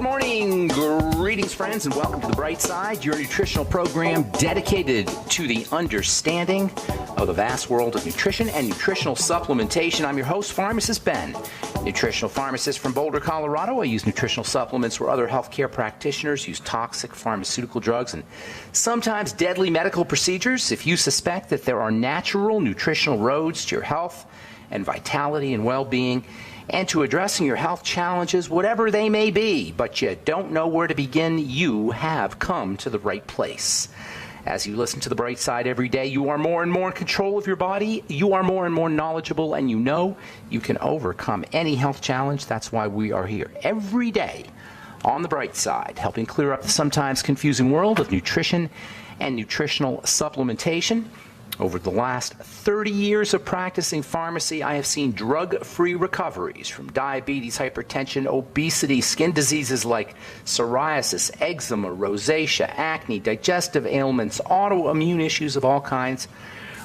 Good morning, greetings friends, and welcome to The Bright Side, your nutritional program dedicated to the understanding of the vast world of nutrition and nutritional supplementation. I'm your host, Pharmacist Ben, nutritional pharmacist from Boulder, Colorado. I use nutritional supplements where other healthcare practitioners use toxic pharmaceutical drugs and sometimes deadly medical procedures. If you suspect that there are natural nutritional roads to your health and vitality and well-being, and to addressing your health challenges, whatever they may be, but you don't know where to begin, you have come to the right place. As you listen to The Bright Side every day, you are more and more in control of your body, you are more and more knowledgeable, and you know you can overcome any health challenge. That's why we are here every day on The Bright Side, helping clear up the sometimes confusing world of nutrition and nutritional supplementation. Over the last 30 years of practicing pharmacy, I have seen drug-free recoveries from diabetes, hypertension, obesity, skin diseases like psoriasis, eczema, rosacea, acne, digestive ailments, autoimmune issues of all kinds.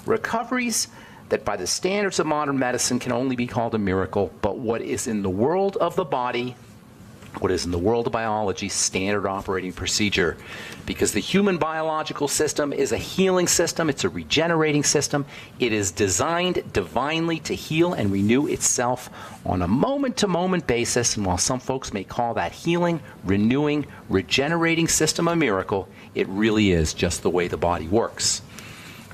Recoveries that by the standards of modern medicine can only be called a miracle, but what is in the world of the body, what is in the world of biology, standard operating procedure. Because the human biological system is a healing system, it's a regenerating system. It is designed divinely to heal and renew itself on a moment-to-moment basis. And while some folks may call that healing, renewing, regenerating system a miracle, it really is just the way the body works.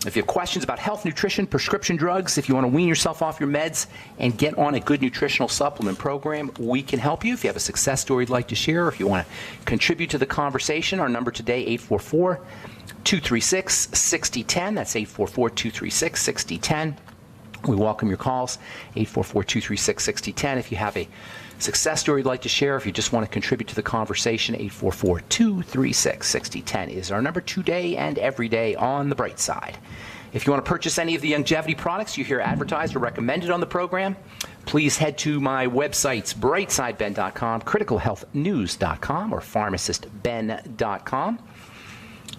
If you have questions about health, nutrition, prescription drugs, if you want to wean yourself off your meds and get on a good nutritional supplement program, we can help you. If you have a success story you'd like to share, or if you want to contribute to the conversation, our number today, 844-236-6010. That's 844-236-6010. We welcome your calls, 844-236-6010. If you have a success story you'd like to share, if you just want to contribute to the conversation, 844-236-6010 is our number today and every day on The Bright Side. If you want to purchase any of the longevity products you hear advertised or recommended on the program, please head to my websites, brightsideben.com, criticalhealthnews.com, or pharmacistben.com.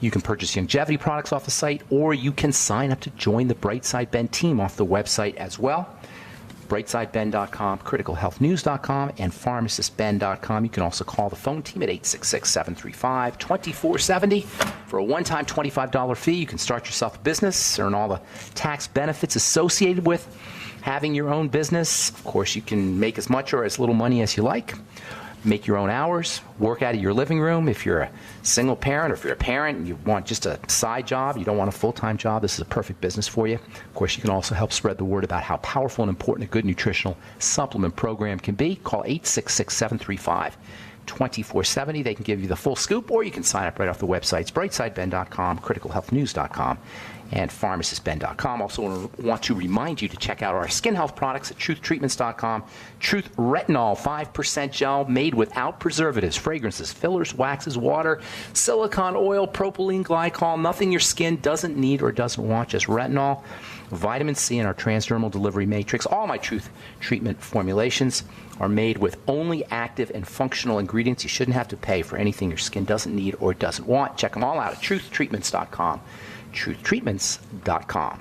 You can purchase longevity products off the site, or you can sign up to join the Brightside Ben team off the website as well. brightsideben.com, criticalhealthnews.com, and pharmacistben.com. You can also call the phone team at 866-735-2470 for a one-time $25 fee. You can start yourself a business, earn all the tax benefits associated with having your own business. Of course, you can make as much or as little money as you like. Make your own hours, work out of your living room. If you're a single parent, or if you're a parent and you want just a side job, you don't want a full-time job, this is a perfect business for you. Of course, you can also help spread the word about how powerful and important a good nutritional supplement program can be. Call 866-735-2470. They can give you the full scoop, or you can sign up right off the websites, brightsideben.com, criticalhealthnews.com, and pharmacistben.com. Also want to remind you to check out our skin health products at truthtreatments.com. Truth Retinol 5% gel made without preservatives, fragrances, fillers, waxes, water, silicone oil, propylene glycol, nothing your skin doesn't need or doesn't want, just retinol. Vitamin C in our transdermal delivery matrix. All my Truth treatment formulations are made with only active and functional ingredients. You shouldn't have to pay for anything your skin doesn't need or doesn't want. Check them all out at truthtreatments.com. truthtreatments.com.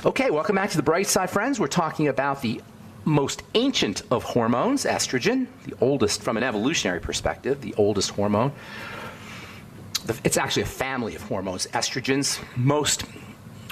Okay, welcome back to The Bright Side, friends. We're talking about the most ancient of hormones, estrogen, the oldest from an evolutionary perspective, the oldest hormone. It's actually a family of hormones. Estrogens, most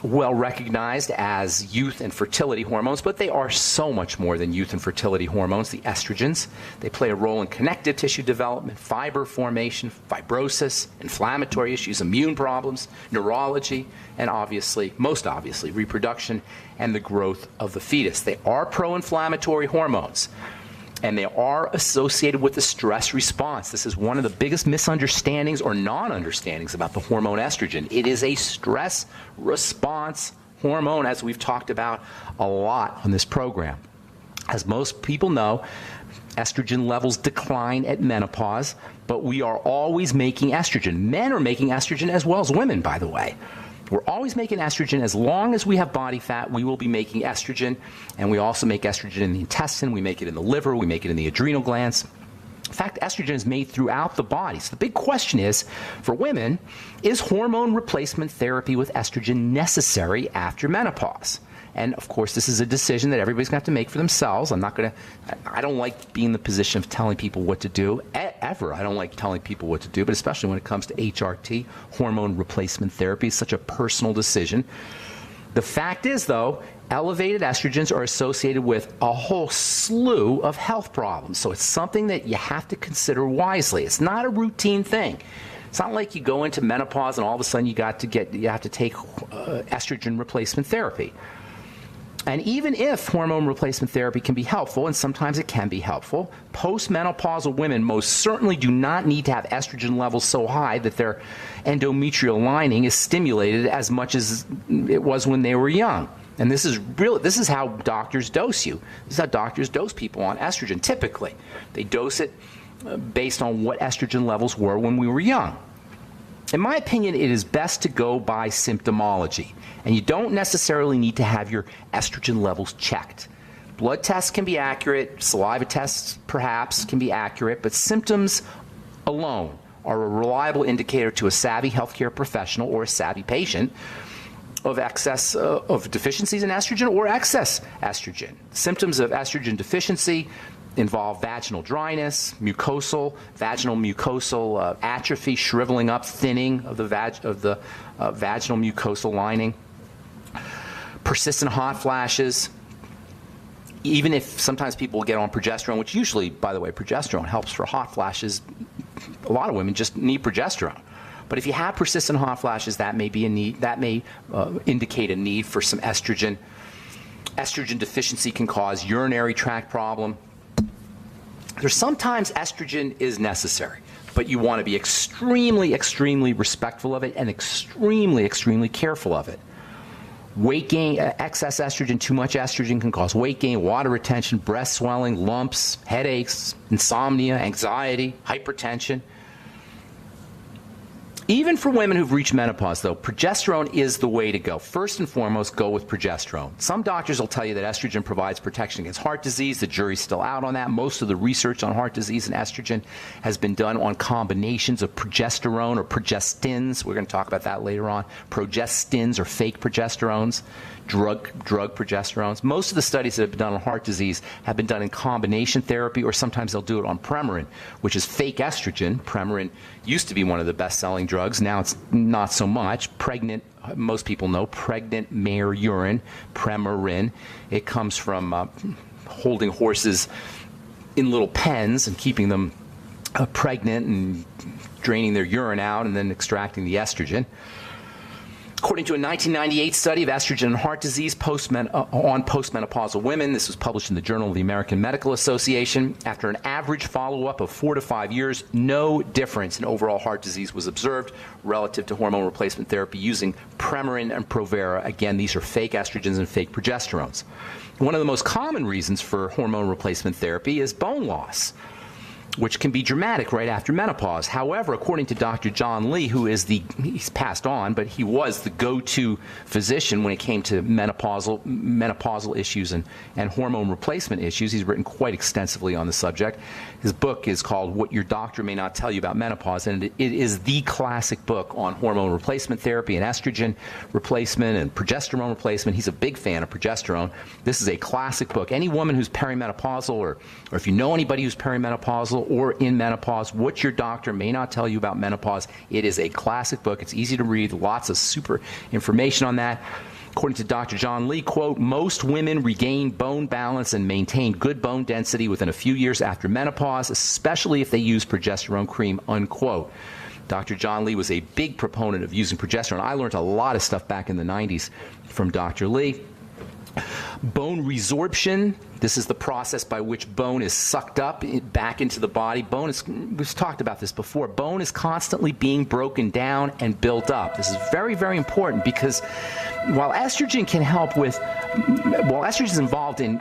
well recognized as youth and fertility hormones, but they are so much more than youth and fertility hormones. The estrogens, they play a role in connective tissue development, fiber formation, fibrosis, inflammatory issues, immune problems, neurology, and obviously, most obviously, reproduction and the growth of the fetus. They are pro-inflammatory hormones, and they are associated with the stress response. This is one of the biggest misunderstandings or non-understandings about the hormone estrogen. It is a stress response hormone, as we've talked about a lot on this program. As most people know, estrogen levels decline at menopause, but we are always making estrogen. Men are making estrogen as well as women, by the way. We're always making estrogen. As long as we have body fat, we will be making estrogen. And we also make estrogen in the intestine. We make it in the liver. We make it in the adrenal glands. In fact, estrogen is made throughout the body. So the big question is, for women, is hormone replacement therapy with estrogen necessary after menopause? And of course, this is a decision that everybody's going to have to make for themselves. I don't like being in the position of telling people what to do, ever. I don't like telling people what to do, but especially when it comes to HRT, hormone replacement therapy, it's such a personal decision. The fact is, though, elevated estrogens are associated with a whole slew of health problems. So it's something that you have to consider wisely. It's not a routine thing. It's not like you go into menopause and all of a sudden you have to take estrogen replacement therapy. And even if hormone replacement therapy can be helpful, and sometimes it can be helpful, postmenopausal women most certainly do not need to have estrogen levels so high that their endometrial lining is stimulated as much as it was when they were young. And this is how doctors dose you. This is how doctors dose people on estrogen. Typically, they dose it based on what estrogen levels were when we were young. In my opinion, it is best to go by symptomology, and you don't necessarily need to have your estrogen levels checked. Blood tests can be accurate, saliva tests perhaps can be accurate, but symptoms alone are a reliable indicator to a savvy healthcare professional or a savvy patient of excess of deficiencies in estrogen or excess estrogen. Symptoms of estrogen deficiency involve vaginal dryness, vaginal mucosal atrophy, shriveling up, thinning of the vaginal mucosal lining, persistent hot flashes. Even if sometimes people get on progesterone, which usually, by the way, progesterone helps for hot flashes. A lot of women just need progesterone. But if you have persistent hot flashes, that may be a need. That may indicate a need for some estrogen. Estrogen deficiency can cause urinary tract problem. There's sometimes estrogen is necessary, but you want to be extremely, extremely respectful of it and extremely, extremely careful of it. Weight gain, excess estrogen, too much estrogen can cause weight gain, water retention, breast swelling, lumps, headaches, insomnia, anxiety, hypertension. Even for women who've reached menopause, though, progesterone is the way to go. First and foremost, go with progesterone. Some doctors will tell you that estrogen provides protection against heart disease. The jury's still out on that. Most of the research on heart disease and estrogen has been done on combinations of progesterone or progestins. We're going to talk about that later on. Progestins or fake progesterones, drug progesterones. Most of the studies that have been done on heart disease have been done in combination therapy, or sometimes they'll do it on Premarin, which is fake estrogen. Premarin used to be one of the best-selling drugs. Now it's not so much. Most people know pregnant mare urine, Premarin. It comes from holding horses in little pens and keeping them pregnant and draining their urine out and then extracting the estrogen. According to a 1998 study of estrogen and heart disease on postmenopausal women, this was published in the Journal of the American Medical Association, after an average follow-up of 4 to 5 years, no difference in overall heart disease was observed relative to hormone replacement therapy using Premarin and Provera. Again, these are fake estrogens and fake progesterones. One of the most common reasons for hormone replacement therapy is bone loss, which can be dramatic right after menopause. However, according to Dr. John Lee, he's passed on, but he was the go-to physician when it came to menopausal issues and hormone replacement issues. He's written quite extensively on the subject. His book is called What Your Doctor May Not Tell You About Menopause, and it is the classic book on hormone replacement therapy and estrogen replacement and progesterone replacement. He's a big fan of progesterone. This is a classic book. Any woman who's perimenopausal, or if you know anybody who's perimenopausal or in menopause, What Your Doctor May Not Tell You About Menopause, it is a classic book. It's easy to read, lots of super information on that. According to Dr. John Lee, quote, most women regain bone balance and maintain good bone density within a few years after menopause, especially if they use progesterone cream, unquote. Dr. John Lee was a big proponent of using progesterone. I learned a lot of stuff back in the 90s from Dr. Lee. Bone resorption, this is the process by which bone is sucked up back into the body. We've talked about this before. Bone is constantly being broken down and built up. This is very, very important because while estrogen is involved in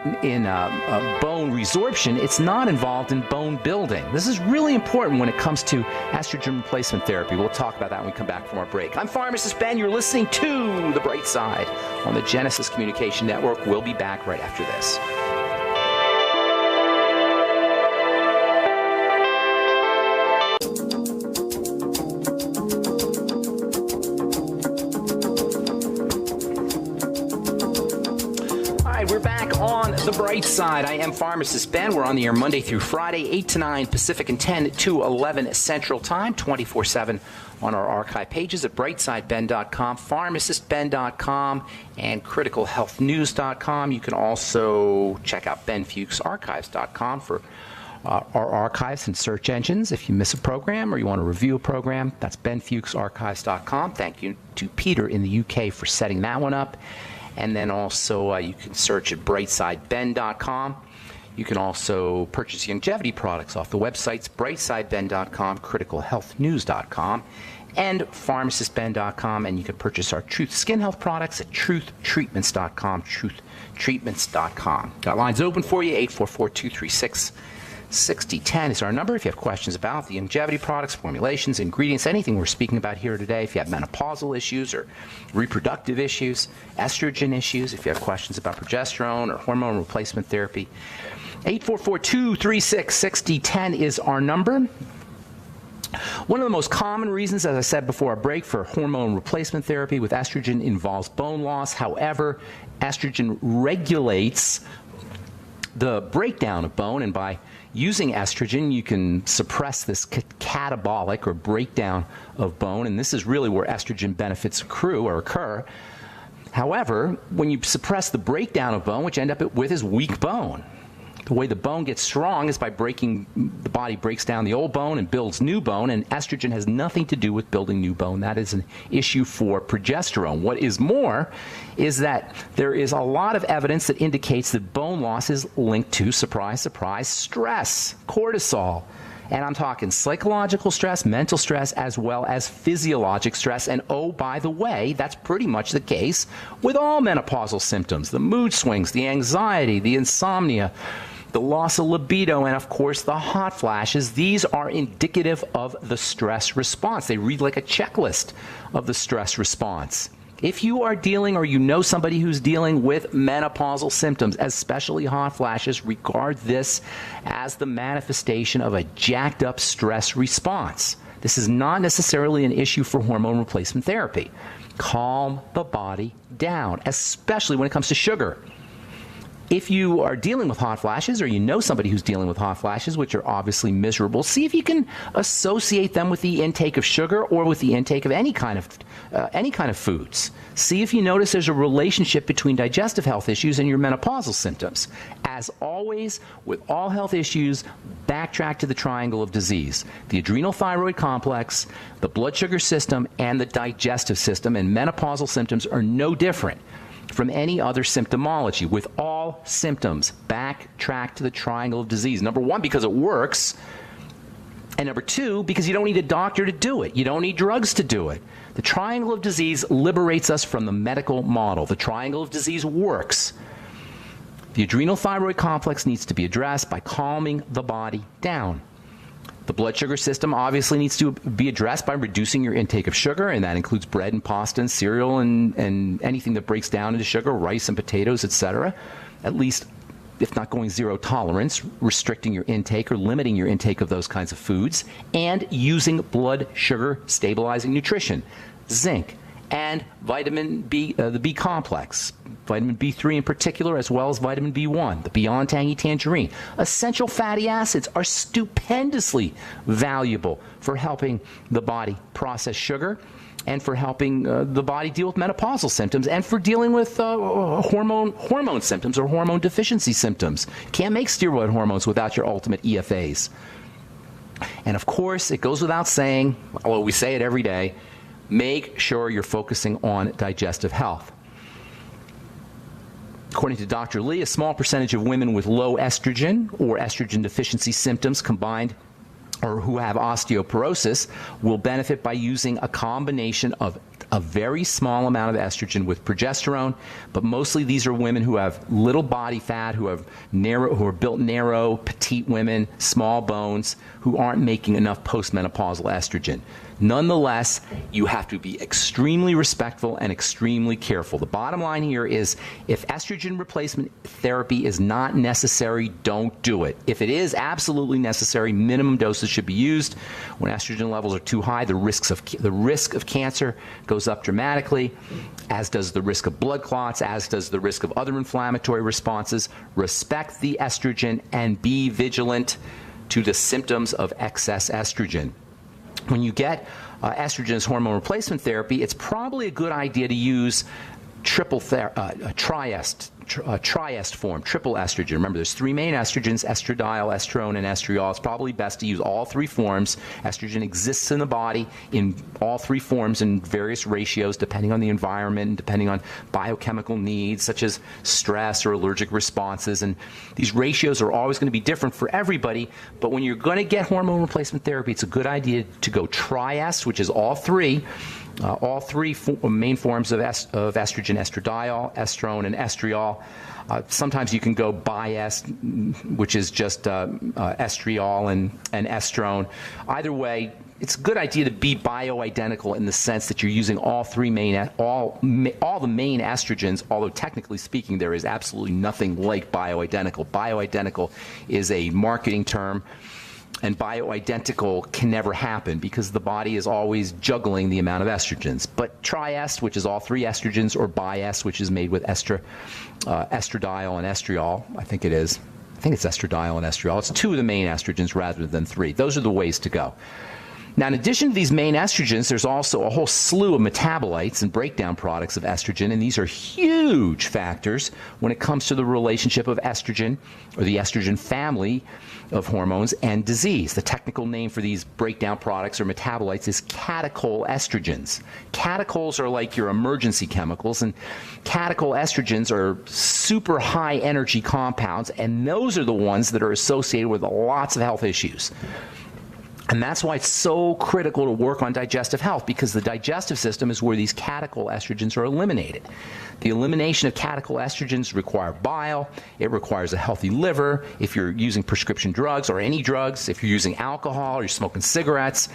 bone resorption, it's not involved in bone building. This is really important when it comes to estrogen replacement therapy. We'll talk about that when we come back from our break. I'm Pharmacist Ben. You're listening to The Bright Side on the Genesis Communication Network. We'll be back right after this. Bright Side. I am Pharmacist Ben. We're on the air Monday through Friday, 8 to 9 Pacific and 10 to 11 Central Time, 24/7 on our archive pages at brightsideben.com, pharmacistben.com, and criticalhealthnews.com. You can also check out benfuchsarchives.com for our archives and search engines. If you miss a program or you want to review a program, that's benfuchsarchives.com. Thank you to Peter in the UK for setting that one up. And then also you can search at brightsideben.com. You can also purchase longevity products off the websites brightsideben.com, criticalhealthnews.com, and pharmacistben.com. And you can purchase our Truth Skin Health products at truthtreatments.com, truthtreatments.com. Got lines open for you, 844-236-6010 is our number. If you have questions about the longevity products, formulations, ingredients, anything we're speaking about here today, if you have menopausal issues or reproductive issues, estrogen issues, if you have questions about progesterone or hormone replacement therapy, 844-236-6010 is our number. One of the most common reasons, as I said before our break, for hormone replacement therapy with estrogen involves bone loss. However, estrogen regulates the breakdown of bone, and by using estrogen, you can suppress this catabolic or breakdown of bone, and this is really where estrogen benefits accrue or occur. However, when you suppress the breakdown of bone, what you end up with is weak bone. The way the bone gets strong is by the body breaks down the old bone and builds new bone, and estrogen has nothing to do with building new bone. That is an issue for progesterone. What is more is that there is a lot of evidence that indicates that bone loss is linked to, surprise, surprise, stress, cortisol. And I'm talking psychological stress, mental stress, as well as physiologic stress. And oh, by the way, that's pretty much the case with all menopausal symptoms: the mood swings, the anxiety, the insomnia, the loss of libido, and of course the hot flashes. These are indicative of the stress response. They read like a checklist of the stress response. If you are dealing, or you know somebody who's dealing with menopausal symptoms, especially hot flashes, regard this as the manifestation of a jacked up stress response. This is not necessarily an issue for hormone replacement therapy. Calm the body down, especially when it comes to sugar. If you are dealing with hot flashes, or you know somebody who's dealing with hot flashes, which are obviously miserable, see if you can associate them with the intake of sugar or with the intake of any kind of foods. See if you notice there's a relationship between digestive health issues and your menopausal symptoms. As always, with all health issues, backtrack to the triangle of disease: the adrenal thyroid complex, the blood sugar system, and the digestive system. And menopausal symptoms are no different from any other symptomology. With all symptoms, backtrack to the triangle of disease. Number one, because it works. And number two, because you don't need a doctor to do it. You don't need drugs to do it. The triangle of disease liberates us from the medical model. The triangle of disease works. The adrenal thyroid complex needs to be addressed by calming the body down. The blood sugar system obviously needs to be addressed by reducing your intake of sugar, and that includes bread and pasta and cereal and anything that breaks down into sugar, rice and potatoes, etc. At least, if not going zero tolerance, restricting your intake or limiting your intake of those kinds of foods, and using blood sugar stabilizing nutrition, zinc, and vitamin B, the B complex, vitamin B3 in particular, as well as vitamin B1, the Beyond Tangy Tangerine. Essential fatty acids are stupendously valuable for helping the body process sugar, and for helping the body deal with menopausal symptoms, and for dealing with hormone symptoms or hormone deficiency symptoms. Can't make steroid hormones without your ultimate EFAs. And of course, it goes without saying, although we say it every day, make sure you're focusing on digestive health. According to Dr. Lee, a small percentage of women with low estrogen or estrogen deficiency symptoms combined, or who have osteoporosis, will benefit by using a combination of a very small amount of estrogen with progesterone. But mostly these are women who have little body fat, who are built narrow, petite women, small bones, who aren't making enough postmenopausal estrogen. Nonetheless, you have to be extremely respectful and extremely careful. The bottom line here is if estrogen replacement therapy is not necessary, don't do it. If it is absolutely necessary, minimum doses should be used. When estrogen levels are too high, the risk of cancer goes up dramatically, as does the risk of blood clots, as does the risk of other inflammatory responses. Respect the estrogen and be vigilant to the symptoms of excess estrogen. When you get estrogen as hormone replacement therapy, it's probably a good idea to use triest form, triple estrogen. Remember, there's three main estrogens: estradiol, estrone, and estriol. It's probably best to use all three forms. Estrogen exists in the body in all three forms in various ratios, depending on the environment and depending on biochemical needs, such as stress or allergic responses. And these ratios are always going to be different for everybody. But when you're going to get hormone replacement therapy, it's a good idea to go triest, which is all three main forms of estrogen: estradiol, estrone, and estriol. Sometimes you can go biest, which is just estriol and estrone. Either way, it's a good idea to be bioidentical in the sense that you're using all the main estrogens, although technically speaking there is absolutely nothing like bioidentical. Bioidentical is a marketing term, and bioidentical can never happen because the body is always juggling the amount of estrogens. But triest, which is all three estrogens, or biest, which is made with estradiol and estriol, I think it's estradiol and estriol. It's two of the main estrogens rather than three. Those are the ways to go. Now, in addition to these main estrogens, there's also a whole slew of metabolites and breakdown products of estrogen, and these are huge factors when it comes to the relationship of estrogen, or the estrogen family of hormones, and disease. The technical name for these breakdown products or metabolites is catechol estrogens. Catechols are like your emergency chemicals, and catechol estrogens are super high energy compounds, and those are the ones that are associated with lots of health issues. And that's why it's so critical to work on digestive health, because the digestive system is where these catechol estrogens are eliminated. The elimination of catechol estrogens require bile. It requires a healthy liver. If you're using prescription drugs or any drugs, if you're using alcohol or you're smoking cigarettes,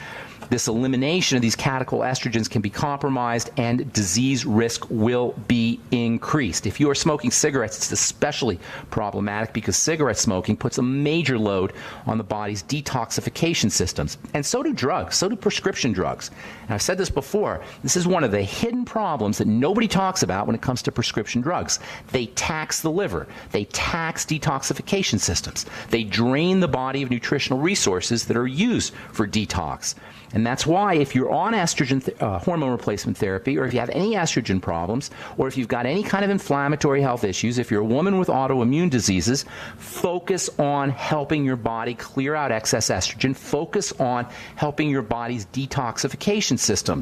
this elimination of these catechol estrogens can be compromised and disease risk will be increased. If you are smoking cigarettes, it's especially problematic because cigarette smoking puts a major load on the body's detoxification systems. And so do drugs, so do prescription drugs. And I've said this before, this is one of the hidden problems that nobody talks about when it comes to prescription drugs. They tax the liver. They tax detoxification systems. They drain the body of nutritional resources that are used for detox. And that's why if you're on estrogen hormone replacement therapy, or if you have any estrogen problems, or if you've got any kind of inflammatory health issues, if you're a woman with autoimmune diseases, focus on helping your body clear out excess estrogen. Focus on helping your body's detoxification system.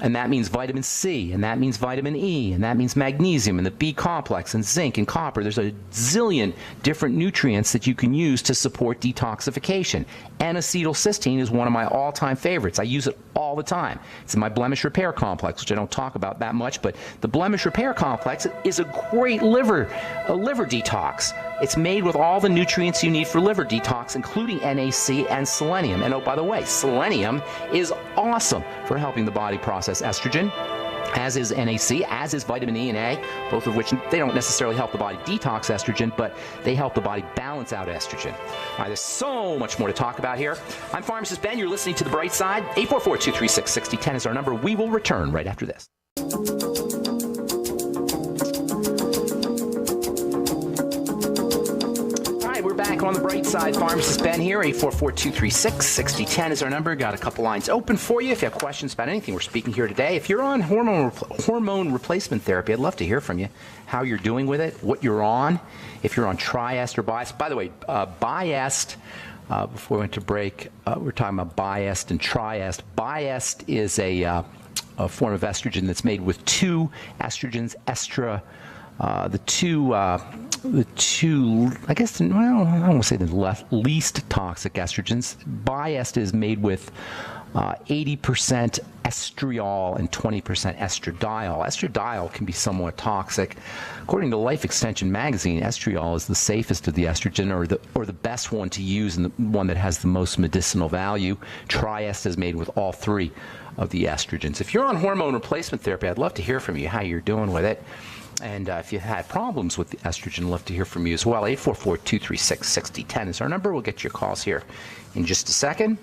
And that means vitamin C, and that means vitamin E, and that means magnesium, and the B complex, and zinc, and copper. There's a zillion different nutrients that you can use to support detoxification. N-acetylcysteine is one of my all-time favorites. I use it all the time. It's in my blemish repair complex, which I don't talk about that much, but the blemish repair complex is a great liver detox. It's made with all the nutrients you need for liver detox, including NAC and selenium. And oh, by the way, selenium is awesome for helping the body process estrogen, as is NAC, as is vitamin E and A, both of which they don't necessarily help the body detox estrogen, but they help the body balance out estrogen. All right, there's so much more to talk about here. I'm Pharmacist Ben. You're listening to The Bright Side. 844-236-6010 is our number. We will return right after this. We're back on The Bright Side. Pharmacist Ben here. 844-236-6010 is our number. Got a couple lines open for you if you have questions about anything we're speaking here today. If you're on hormone replacement therapy, I'd love to hear from you, how you're doing with it, what you're on, if you're on triest or biest. By the way, biest, before we went to break, we're talking about biest and triest. Biest is a form of estrogen that's made with two estrogens, the two, I guess, well, I don't want to say the least toxic estrogens. Biest is made with 80% estriol and 20% estradiol. Estradiol can be somewhat toxic. According to Life Extension magazine, estriol is the safest of the estrogen, or the best one to use, and the one that has the most medicinal value. Triest is made with all three of the estrogens. If you're on hormone replacement therapy, I'd love to hear from you how you're doing with it. And if you had problems with the estrogen, I'd love to hear from you as well. 844-236-6010 is our number. We'll get your calls here in just a second.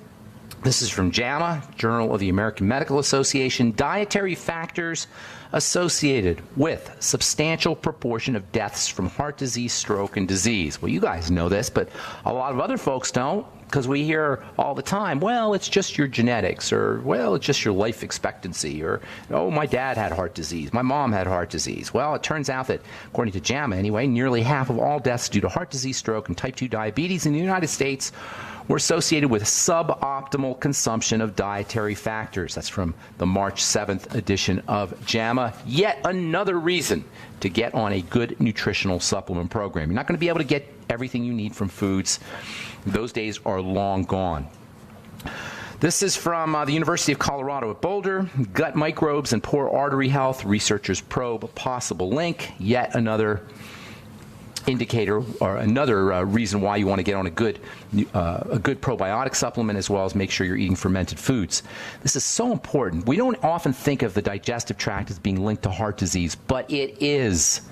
This is from JAMA, Journal of the American Medical Association. Dietary factors associated with substantial proportion of deaths from heart disease, stroke, and disease. Well, you guys know this, but a lot of other folks don't, because we hear all the time, well, it's just your genetics, or, well, it's just your life expectancy, or, oh, my dad had heart disease, my mom had heart disease. Well, it turns out that, according to JAMA anyway, nearly half of all deaths due to heart disease, stroke, and type 2 diabetes in the United States were associated with suboptimal consumption of dietary factors. That's from the March 7th edition of JAMA. Yet another reason to get on a good nutritional supplement program. You're not going to be able to get everything you need from foods. Those days are long gone. This is from the University of Colorado at Boulder. Gut microbes and poor artery health. Researchers probe a possible link. Yet another indicator, or another reason why you want to get on a good probiotic supplement, as well as make sure you're eating fermented foods. This is so important. We don't often think of the digestive tract as being linked to heart disease, but it is.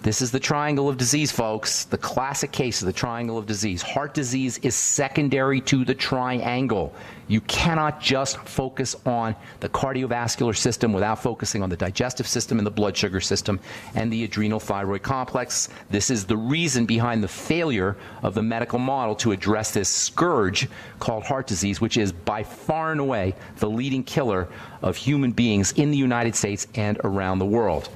This is the triangle of disease, folks. The classic case of the triangle of disease. Heart disease is secondary to the triangle. You cannot just focus on the cardiovascular system without focusing on the digestive system and the blood sugar system and the adrenal thyroid complex. This is the reason behind the failure of the medical model to address this scourge called heart disease, which is by far and away the leading killer of human beings in the United States and around the world.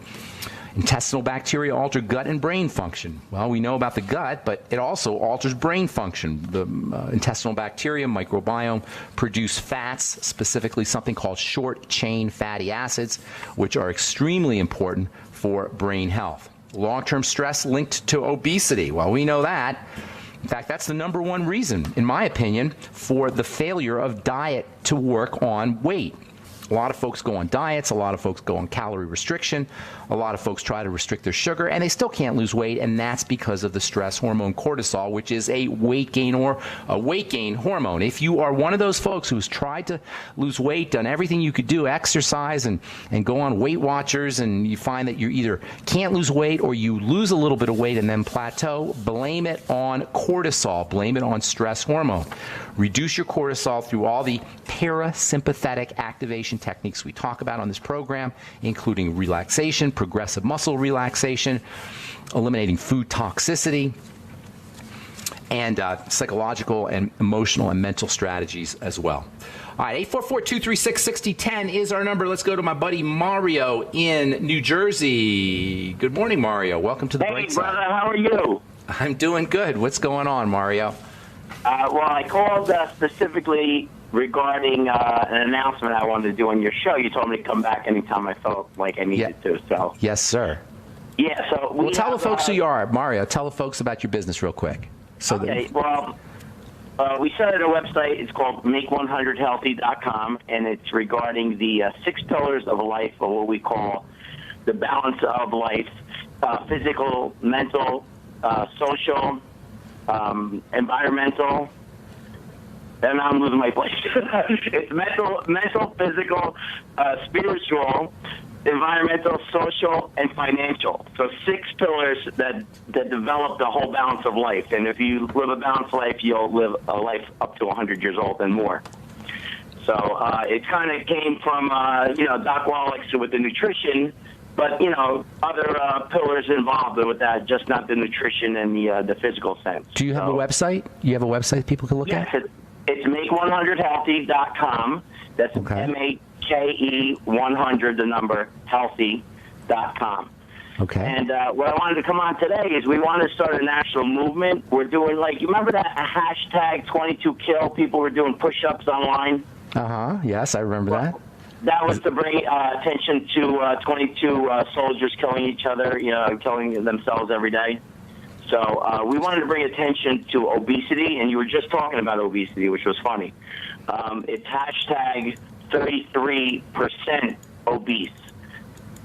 Intestinal bacteria alter gut and brain function. Well, we know about the gut, but it also alters brain function. The intestinal bacteria, microbiome, produce fats, specifically something called short-chain fatty acids, which are extremely important for brain health. Long-term stress linked to obesity. Well, we know that. In fact, that's the number one reason, in my opinion, for the failure of diet to work on weight. A lot of folks go on diets, a lot of folks go on calorie restriction, a lot of folks try to restrict their sugar, and they still can't lose weight, and that's because of the stress hormone cortisol, which is a weight gain hormone. If you are one of those folks who's tried to lose weight, done everything you could do, exercise and go on Weight Watchers, and you find that you either can't lose weight or you lose a little bit of weight and then plateau, blame it on cortisol, blame it on stress hormone. Reduce your cortisol through all the parasympathetic activation techniques we talk about on this program, including relaxation, progressive muscle relaxation, eliminating food toxicity, and psychological and emotional and mental strategies as well. All right, 844-236-6010 is our number. Let's go to my buddy Mario in New Jersey. Good morning, Mario. Welcome to the Bright Side. Hey, brother, how are you? I'm doing good. What's going on, Mario? Well, I called specifically regarding an announcement I wanted to do on your show. You told me to come back anytime I felt like I needed to. So yes, sir. Yeah, so well, tell the folks who you are, Mario. Tell the folks about your business real quick. Okay, we started a website. It's called Make100Healthy.com, and it's regarding the 6 pillars of life, or what we call the balance of life: physical, mental, social, environmental. And I'm losing my place. It's mental, physical, spiritual, environmental, social, and financial. So 6 pillars that develop the whole balance of life. And if you live a balanced life, you'll live a life up to 100 years old and more. So it kind of came from, Doc Wallach's with the nutrition, but, other pillars involved with that, just not the nutrition and the physical sense. Do you have a website? You have a website people can look at? Yes, it's Make100Healthy.com. That's MAKE 100, the number, healthy.com. Okay. And what I wanted to come on today is we want to start a national movement. We're doing, you remember that hashtag 22kill? People were doing push-ups online. Yes, I remember that. That was to bring attention to 22 soldiers killing each other, killing themselves every day. So we wanted to bring attention to obesity, and you were just talking about obesity, which was funny. It's hashtag 33% obese,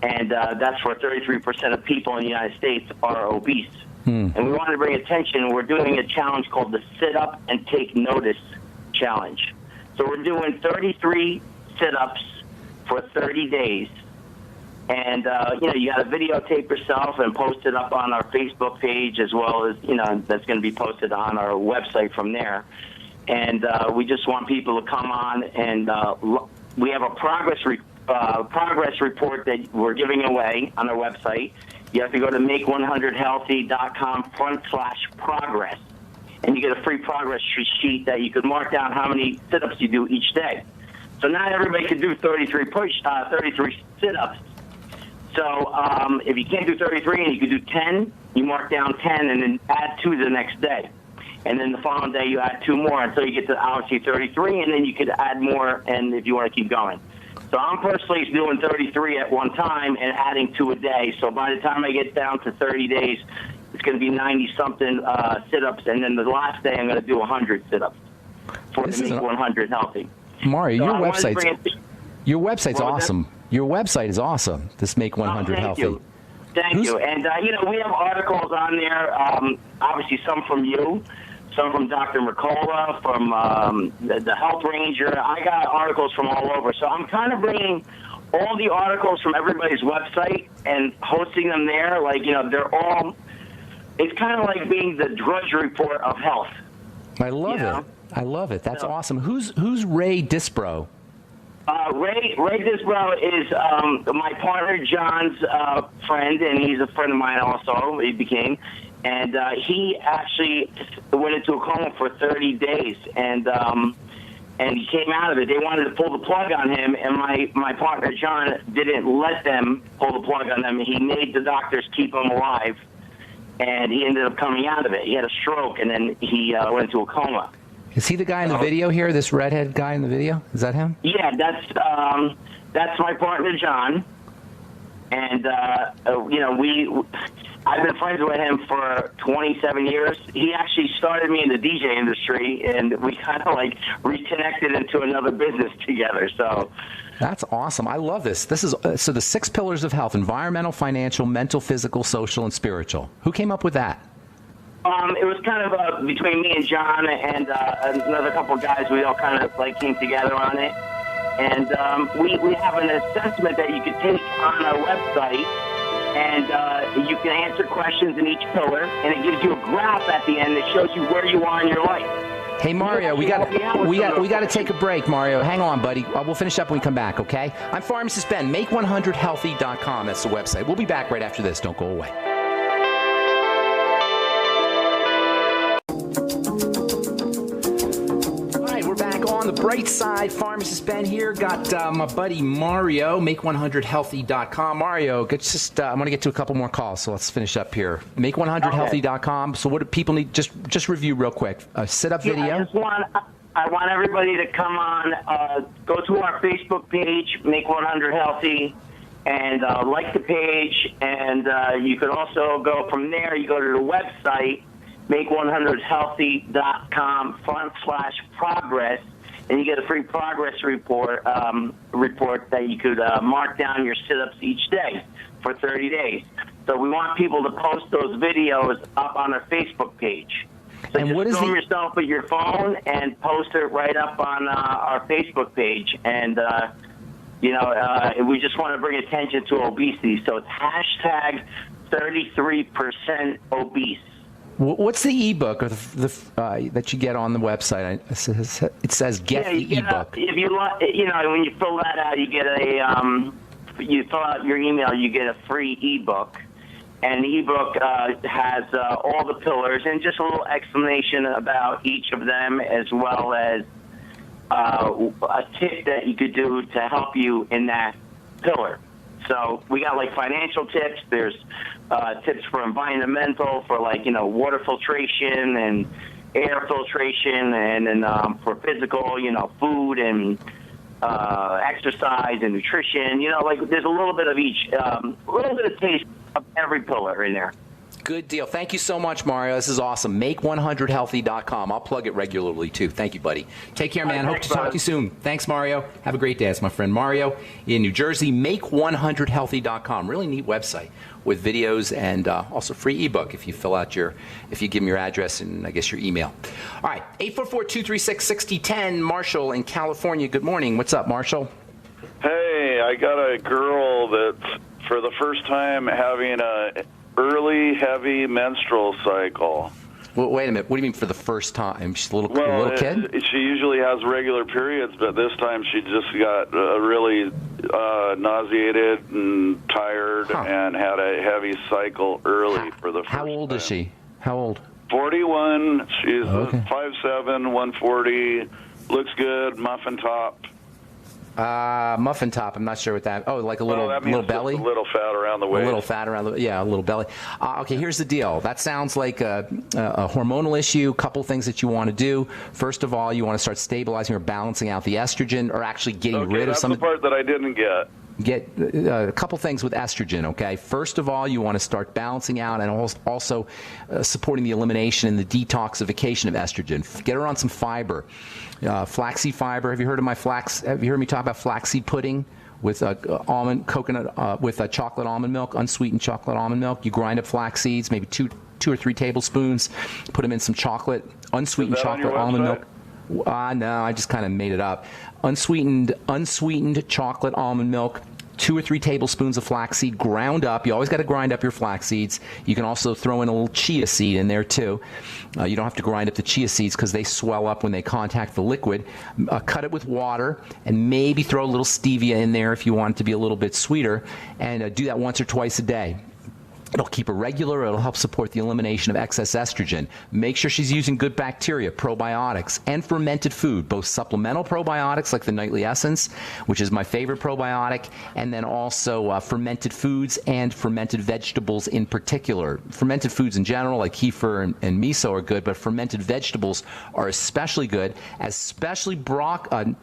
and that's where 33% of people in the United States are obese. And we wanted to bring attention. We're doing a challenge called the Sit Up and Take Notice Challenge. So we're doing 33 sit-ups for 30 days. And, you got to videotape yourself and post it up on our Facebook page, as well as, that's going to be posted on our website from there. And we just want people to come on, and we have a progress report that we're giving away on our website. You have to go to make100healthy.com/progress, and you get a free progress sheet that you could mark down how many sit-ups you do each day. So not everybody can do 33 sit-ups. So if you can't do 33 and you can do 10, you mark down 10 and then add 2 the next day. And then the following day you add 2 more until you get to obviously 33, and then you could add more and if you want to keep going. So I'm personally doing 33 at one time and adding 2 a day. So by the time I get down to 30 days, it's going to be 90-something sit-ups, and then the last day I'm going to do 100 sit-ups for the Make 100 Healthy. Mario, So your website's awesome. Your website is awesome. This Make 100 Healthy. Thank you. And, we have articles on there, obviously some from you, some from Dr. Mercola, from the Health Ranger. I got articles from all over. So I'm kind of bringing all the articles from everybody's website and hosting them there. Like, they're all, it's kind of like being the Drudge Report of health. I love it. I love it. That's awesome. Who's Ray Disbrow? Ray Disbrow is my partner John's friend, and he's a friend of mine also. He became, and he actually went into a coma for 30 days, and he came out of it. They wanted to pull the plug on him, and my partner John didn't let them pull the plug on him. He made the doctors keep him alive, and he ended up coming out of it. He had a stroke, and then he went into a coma. Is he the guy in the video here? This redhead guy in the video? Is that him? Yeah, that's my partner John, and I've been friends with him for 27 years. He actually started me in the DJ industry, and we kind of reconnected into another business together. So that's awesome. I love this. This is so the 6 pillars of health: environmental, financial, mental, physical, social, and spiritual. Who came up with that? It was kind of between me and John and another couple of guys. We all kind of came together on it, and we have an assessment that you can take on our website, and you can answer questions in each pillar, and it gives you a graph at the end that shows you where you are in your life. Hey Mario, we got to take a break. Mario, hang on, buddy. We'll finish up when we come back. Okay? I'm Pharmacist Ben. Make100healthy.com. That's the website. We'll be back right after this. Don't go away. On the bright side, Pharmacist Ben here. Got my buddy Mario, Make100healthy.com. Mario, I'm going to get to a couple more calls, so let's finish up here. Make100healthy.com. So what do people need? Just review real quick. A sit-up video. I want everybody to come on, go to our Facebook page, Make 100 Healthy, and like the page. And you could also go from there. You go to the website, make100healthy.com/progress. And you get a free progress report that you could mark down your sit-ups each day for 30 days. So we want people to post those videos up on our Facebook page. So and just film yourself with your phone and post it right up on our Facebook page. And, we just want to bring attention to obesity. So it's hashtag 33% obese. What's the ebook or that you get on the website? It says get the ebook. If you when you fill that out, you get you fill out your email, you get a free ebook, and the ebook has all the pillars and just a little explanation about each of them, as well as a tip that you could do to help you in that pillar. So we got financial tips. There's tips for environmental, for water filtration and air filtration, and then for physical, food and exercise and nutrition. There's a little bit of each, a little bit of taste of every pillar in there. Good deal. Thank you so much, Mario. This is awesome. Make100healthy.com. I'll plug it regularly, too. Thank you, buddy. Take care, man. Hope to talk to you soon. Thanks, Mario. Have a great day. It's my friend Mario in New Jersey. Make100healthy.com. Really neat website with videos and also free ebook if you if you give them your address and I guess your email. All right, 844-236-6010. Marshall in California. Good morning. What's up, Marshall? Hey, I got a girl that's for the first time having a early heavy menstrual cycle. Well, wait a minute. What do you mean for the first time? She's a little kid? She usually has regular periods, but this time she just got really nauseated and tired and had a heavy cycle early for the first time. How old is she? How old? 41. She's 5'7", 140. Looks good. Muffin top. Muffin top. I'm not sure what that. Oh, like a little that means belly. Just a little fat around the waist. A little fat around the. Yeah, a little belly. Okay, here's the deal. That sounds like a hormonal issue. A couple things that you want to do. First of all, you want to start stabilizing or balancing out the estrogen, or actually getting rid of some. That's the part that I didn't get. Get a couple things with estrogen, okay? First of all, you want to start balancing out and also supporting the elimination and the detoxification of estrogen. Get her on some fiber, flaxseed fiber. Have you heard of Have you heard me talk about flaxseed pudding with almond coconut with chocolate almond milk, unsweetened chocolate almond milk? You grind up flax seeds, maybe two or three tablespoons. Put them in some chocolate, unsweetened chocolate almond milk. No, I just kind of made it up. Unsweetened chocolate almond milk, 2 or 3 tablespoons of flaxseed ground up. You always got to grind up your flax seeds. You can also throw in a little chia seed in there too. You don't have to grind up the chia seeds because they swell up when they contact the liquid. Cut it with water and maybe throw a little stevia in there if you want it to be a little bit sweeter. And do that once or twice a day. It'll keep her regular. It'll help support the elimination of excess estrogen. Make sure she's using good bacteria, probiotics, and fermented food, both supplemental probiotics like the Nightly Essence, which is my favorite probiotic, and then also fermented foods and fermented vegetables in particular. Fermented foods in general, like kefir and miso, are good, but fermented vegetables are especially good, especially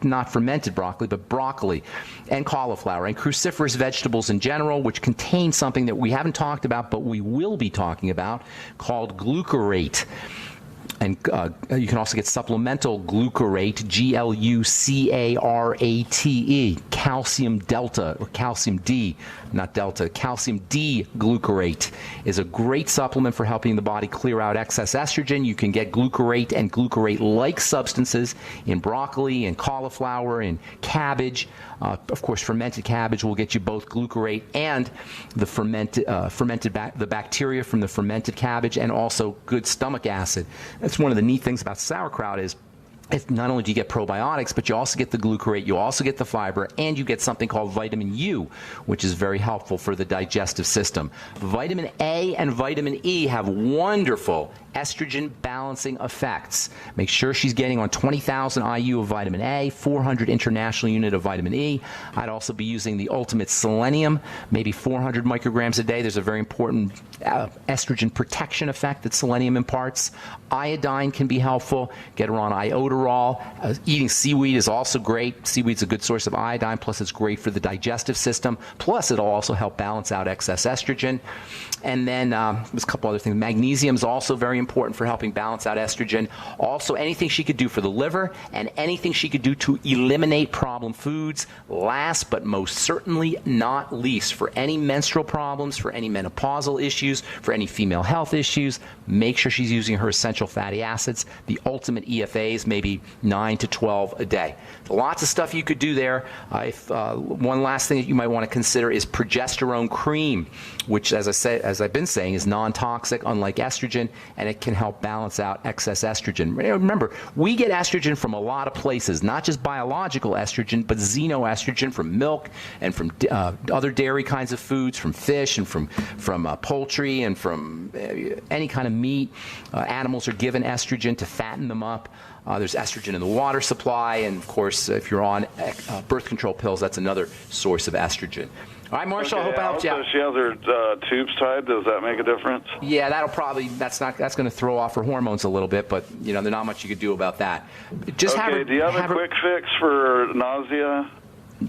not fermented broccoli, but broccoli and cauliflower and cruciferous vegetables in general, which contain something that we haven't talked about but we will be talking about, called glucarate. And you can also get supplemental glucarate, Glucarate, calcium delta, or calcium D, not delta. Calcium D glucarate is a great supplement for helping the body clear out excess estrogen. You can get glucarate and glucarate-like substances in broccoli and cauliflower and cabbage. Of course, fermented cabbage will get you both glucarate and the the bacteria from the fermented cabbage, and also good stomach acid. That's one of the neat things about sauerkraut is not only do you get probiotics, but you also get the glucarate, you also get the fiber, and you get something called vitamin U, which is very helpful for the digestive system. Vitamin A and vitamin E have wonderful estrogen balancing effects. Make sure she's getting on 20,000 IU of vitamin A, 400 international unit of vitamin E. I'd also be using the ultimate selenium, maybe 400 micrograms a day. There's a very important estrogen protection effect that selenium imparts. Iodine can be helpful. Get her on iodoral. Eating seaweed is also great. Seaweed's a good source of iodine, plus it's great for the digestive system. Plus, it'll also help balance out excess estrogen. And then there's a couple other things. Magnesium is also very important for helping balance out estrogen. Also, anything she could do for the liver and anything she could do to eliminate problem foods. Last but most certainly not least, for any menstrual problems, for any menopausal issues, for any female health issues, make sure she's using her essential fatty acids, the ultimate EFAs, maybe 9 to 12 a day. Lots of stuff you could do there. One last thing that you might want to consider is progesterone cream, which, as I've been saying, is non-toxic, unlike estrogen, and it can help balance out excess estrogen. Remember, we get estrogen from a lot of places, not just biological estrogen, but xenoestrogen from milk and from other dairy kinds of foods, from fish and from poultry and from any kind of meat. Animals are given estrogen to fatten them up. There's estrogen in the water supply, and of course, if you're on birth control pills, that's another source of estrogen. All right, Marshall, I hope I helped you out. She has her tubes tied. Does that make a difference? Yeah, that's going to throw off her hormones a little bit, but there's not much you could do about that. Do you have a quick fix for nausea?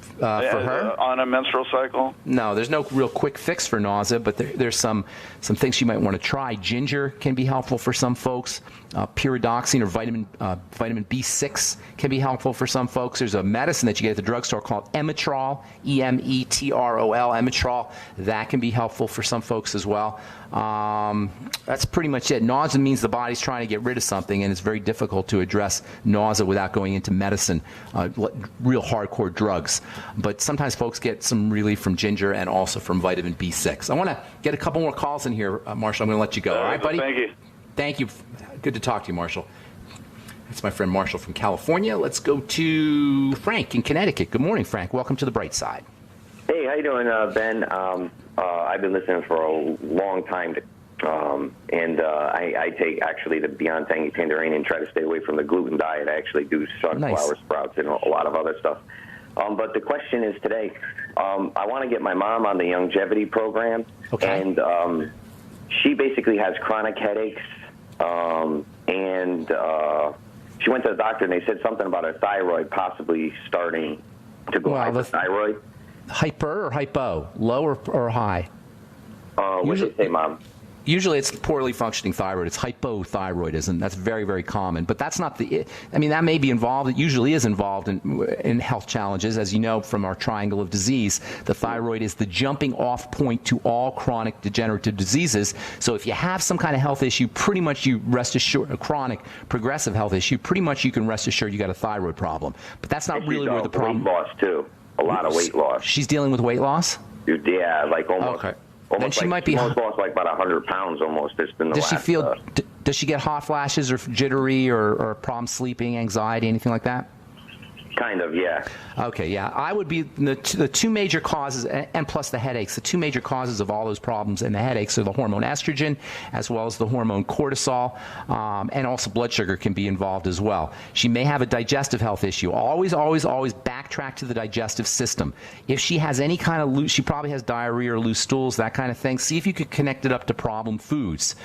for her. On a menstrual cycle? No, there's no real quick fix for nausea, but there's some things you might want to try. Ginger can be helpful for some folks. Pyridoxine or vitamin B6 can be helpful for some folks. There's a medicine that you get at the drugstore called Emetrol, Emetrol, Emetrol. That can be helpful for some folks as well. That's pretty much it. Nausea means the body's trying to get rid of something, and it's very difficult to address nausea without going into medicine, real hardcore drugs. But sometimes folks get some relief from ginger and also from vitamin B6. I want to get a couple more calls in here, Marshall. I'm going to let you go. All right, buddy? Thank you. Thank you. Good to talk to you, Marshall. That's my friend Marshall from California. Let's go to Frank in Connecticut. Good morning, Frank. Welcome to the Bright Side. Hey, how you doing, Ben? I've been listening for a long time, and I take actually the Beyond Tangy Tangerine and try to stay away from the gluten diet. I actually do sunflower sprouts and a lot of other stuff. But the question is today, I want to get my mom on the longevity program, and she basically has chronic headaches, and she went to the doctor, and they said something about her thyroid possibly starting to go hyperthyroid. Hyper or hypo? Low or high? What did you say, Mom? Usually it's poorly functioning thyroid. It's hypothyroidism. That's very, very common. But that's not that may be involved. It usually is involved in health challenges. As you know from our triangle of disease, the thyroid is the jumping off point to all chronic degenerative diseases. So if you have some kind of health issue, pretty much you rest assured, a chronic progressive health issue, pretty much you can rest assured you got a thyroid problem. But that's not really where the problem. Weight loss too. A lot of weight loss. She's dealing with weight loss? Yeah, like almost. Okay. Almost then she like, might be. Almost lost like about 100 pounds almost. It's been the does last, she feel? Does she get hot flashes or jittery or problem sleeping, anxiety, anything like that? Kind of, yeah. Okay, yeah. I would be the two major causes, and plus the headaches. The two major causes of all those problems and the headaches are the hormone estrogen, as well as the hormone cortisol, and also blood sugar can be involved as well. She may have a digestive health issue. Always, always, always backtrack to the digestive system. If she has any kind of she probably has diarrhea or loose stools, that kind of thing. See if you could connect it up to problem foods.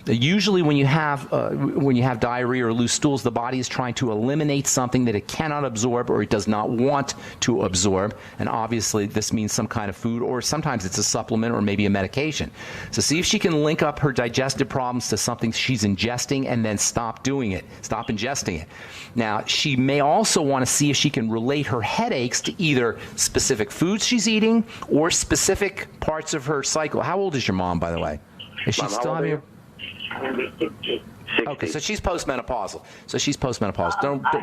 Usually, when you have diarrhea or loose stools, the body is trying to eliminate something that it cannot absorb or it does not want to absorb, and obviously this means some kind of food, or sometimes it's a supplement or maybe a medication. So see if she can link up her digestive problems to something she's ingesting and then stop ingesting it. Now, she may also want to see if she can relate her headaches to either specific foods she's eating or specific parts of her cycle. How old is your mom, by the way? Is she still having her? 60. Okay, so she's postmenopausal. I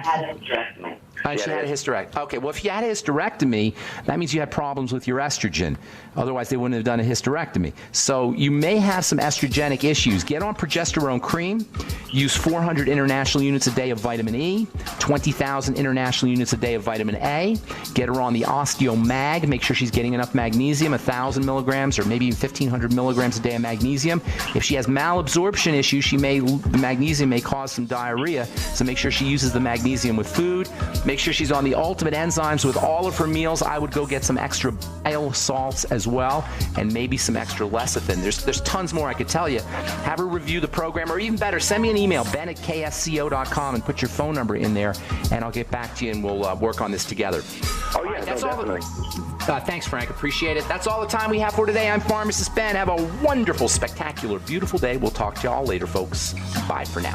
had a hysterectomy. She had a hysterectomy. Okay, well, if you had a hysterectomy, that means you had problems with your estrogen. Otherwise, they wouldn't have done a hysterectomy. So you may have some estrogenic issues. Get on progesterone cream. Use 400 international units a day of vitamin E, 20,000 international units a day of vitamin A. Get her on the OsteoMag. Make sure she's getting enough magnesium, 1,000 milligrams or maybe 1,500 milligrams a day of magnesium. If she has malabsorption issues, the magnesium may cause some diarrhea, so make sure she uses the magnesium with food. Make sure she's on the ultimate enzymes with all of her meals. I would go get some extra bile salts as well, and maybe some extra lecithin. There's tons more I could tell you. Have her review the program, or even better, send me an email, ben@ksco.com, and put your phone number in there, and I'll get back to you, and we'll work on this together. Oh, yeah, that's definitely. Thanks, Frank. Appreciate it. That's all the time we have for today. I'm Pharmacist Ben. Have a wonderful, spectacular, beautiful day. We'll talk to you all later, folks. Bye for now.